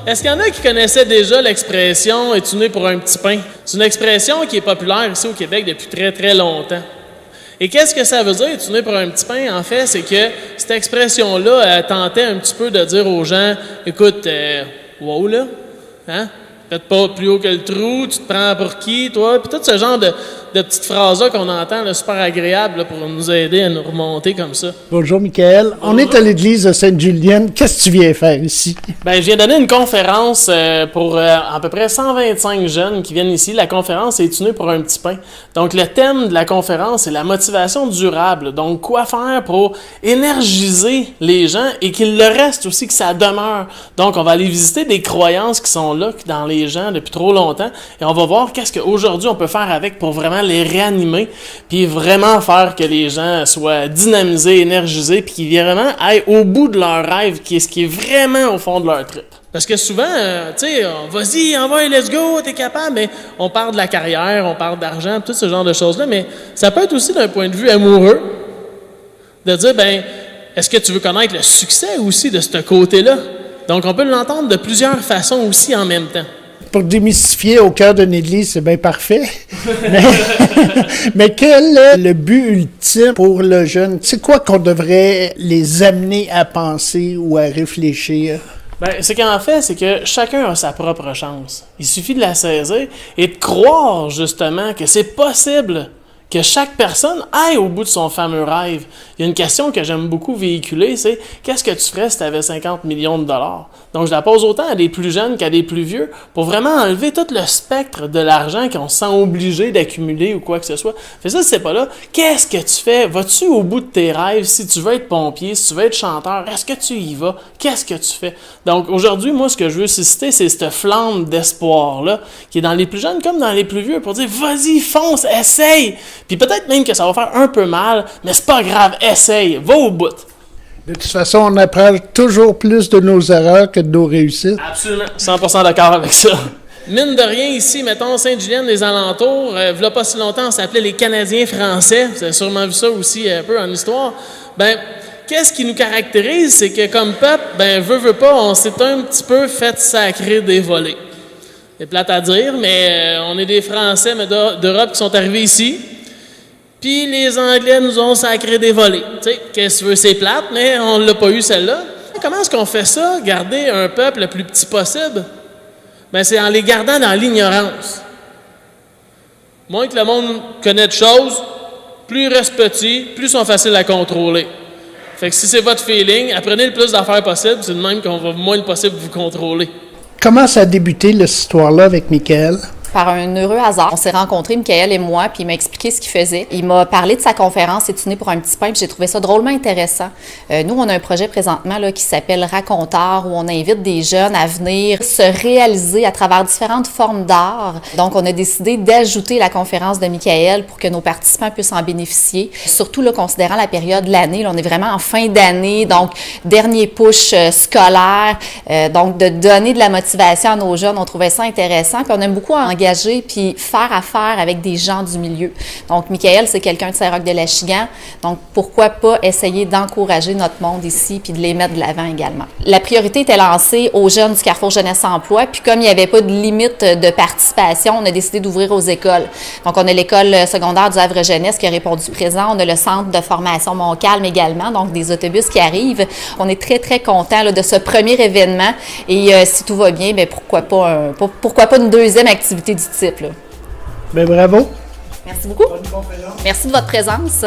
Est-ce qu'il y en a qui connaissaient déjà l'expression « es-tu né pour un petit pain ». C'est une expression qui est populaire ici au Québec depuis très, très longtemps. Et qu'est-ce que ça veut dire, tu nais pour un petit pain? En fait, c'est que cette expression-là, elle tentait un petit peu de dire aux gens, écoute, wow là, hein? Faites pas plus haut que le trou, tu te prends pour qui, toi? Puis tout ce genre de petites phrases-là qu'on entend, là, super agréables là, pour nous aider à nous remonter comme ça. Bonjour, Michael. Bonjour. On est à l'église de Sainte-Julienne. Qu'est-ce que tu viens faire ici? Ben, je viens donner une conférence pour à peu près 125 jeunes qui viennent ici. La conférence est tunée pour un petit pain. Donc, le thème de la conférence, c'est la motivation durable. Donc, quoi faire pour énergiser les gens et qu'il le reste aussi, que ça demeure. Donc, on va aller visiter des croyances qui sont là, dans les gens depuis trop longtemps et on va voir qu'est-ce qu'aujourd'hui on peut faire avec pour vraiment les réanimer puis vraiment faire que les gens soient dynamisés, énergisés puis qu'ils vraiment aillent au bout de leur rêve qui est vraiment au fond de leur trip. Parce que souvent, tu sais, vas-y, envoie, let's go, t'es capable, mais on parle de la carrière, on parle d'argent, tout ce genre de choses-là, mais ça peut être aussi d'un point de vue amoureux de dire, ben, est-ce que tu veux connaître le succès aussi de ce côté-là? Donc, on peut l'entendre de plusieurs façons aussi en même temps. Pour démystifier au cœur d'une église, c'est bien parfait. Mais quel est le but ultime pour le jeune? C'est quoi qu'on devrait les amener à penser ou à réfléchir? Ben, c'est qu'en fait, c'est que chacun a sa propre chance. Il suffit de la saisir et de croire justement que c'est possible que chaque personne aille au bout de son fameux rêve. Il y a une question que j'aime beaucoup véhiculer, c'est qu'est-ce que tu ferais si tu avais 50 millions de dollars? Donc, je la pose autant à des plus jeunes qu'à des plus vieux pour vraiment enlever tout le spectre de l'argent qu'on se sent obligé d'accumuler ou quoi que ce soit. Fait ça, si c'est pas là, qu'est-ce que tu fais? Vas-tu au bout de tes rêves? Si tu veux être pompier, si tu veux être chanteur, est-ce que tu y vas? Qu'est-ce que tu fais? Donc, aujourd'hui, moi, ce que je veux susciter, c'est cette flamme d'espoir-là qui est dans les plus jeunes comme dans les plus vieux pour dire, vas-y, fonce, essaye! Puis peut-être même que ça va faire un peu mal, mais c'est pas grave, essaye, va au bout. De toute façon, on apprend toujours plus de nos erreurs que de nos réussites. Absolument, 100% d'accord avec ça. Mine de rien, ici, mettons Sainte-Julienne, les alentours, v'là pas si longtemps, on s'appelait les Canadiens français. Vous avez sûrement vu ça aussi un peu en histoire. Ben, qu'est-ce qui nous caractérise, c'est que comme peuple, ben, veut pas, on s'est un petit peu fait sacrer des volets. C'est plate à dire, mais on est des Français mais d'Europe qui sont arrivés ici. Puis les Anglais nous ont sacré des volets. Tu sais, qu'est-ce que tu veux, c'est plate, mais on l'a pas eu celle-là. Comment est-ce qu'on fait ça, garder un peuple le plus petit possible? Ben, c'est en les gardant dans l'ignorance. Moins que le monde connaît de choses, plus ils restent petits, plus ils sont faciles à contrôler. Fait que si c'est votre feeling, apprenez le plus d'affaires possible, c'est de même qu'on va moins possible vous contrôler. Comment ça a débuté, cette histoire-là, avec Michael? Par un heureux hasard, on s'est rencontrés, Michael et moi, puis il m'a expliqué ce qu'il faisait. Il m'a parlé de sa conférence « Es-tu né pour un petit pain », puis j'ai trouvé ça drôlement intéressant. Nous, on a un projet présentement là, qui s'appelle Raconteur, où on invite des jeunes à venir se réaliser à travers différentes formes d'art. Donc, on a décidé d'ajouter la conférence de Michael pour que nos participants puissent en bénéficier. Surtout, là, considérant la période de l'année, là, on est vraiment en fin d'année, donc dernier push scolaire. Donc, de donner de la motivation à nos jeunes, on trouvait ça intéressant. Puis on aime beaucoup engager puis faire affaire avec des gens du milieu. Donc, Michael, c'est quelqu'un de Saint-Roch-de-L'Achigan. Donc, pourquoi pas essayer d'encourager notre monde ici puis de les mettre de l'avant également. La priorité était lancée aux jeunes du Carrefour Jeunesse Emploi. Puis, comme il n'y avait pas de limite de participation, on a décidé d'ouvrir aux écoles. Donc, on a l'école secondaire du Havre Jeunesse qui a répondu présent. On a le centre de formation Montcalm également, donc des autobus qui arrivent. On est très, très contents là, de ce premier événement. Et si tout va bien, bien, pourquoi pas une deuxième activité du type. Là. Bien, bravo. Merci beaucoup. Merci de votre présence.